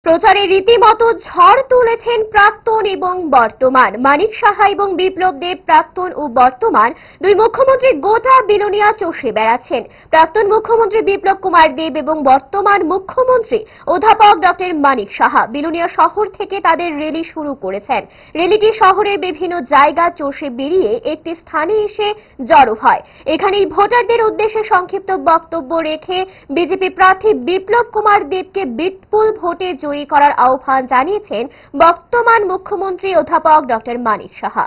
প্রচারে রীতিমতো ঝড় তুলেছেন প্রাক্তন এবং বর্তমান। মানিক সাহা এবং বিপ্লব দেব প্রাক্তন ও বর্তমান দুই মুখ্যমন্ত্রী গোটা বিলোনিয়া চষে বেড়াচ্ছেন। প্রাক্তন মুখ্যমন্ত্রী বিপ্লব কুমার দেব এবং বর্তমান মুখ্যমন্ত্রী অধ্যাপক ডক্টর মানিক সাহা বিলোনিয়া শহর থেকে তাদের র্যালি শুরু করেছেন। র্যালিটি শহরের বিভিন্ন জায়গা চষে বেরিয়ে একটি স্থানে এসে জড়ো হয়। এখানেই ভোটারদের উদ্দেশ্যে সংক্ষিপ্ত বক্তব্য রেখে বিজেপি প্রার্থী বিপ্লব কুমার দেবকে বিপুল ভোটে জয়ী করার আহ্বান জানিয়েছেন বর্তমান মুখ্যমন্ত্রী অধ্যাপক ডক্টর মানিক সাহা।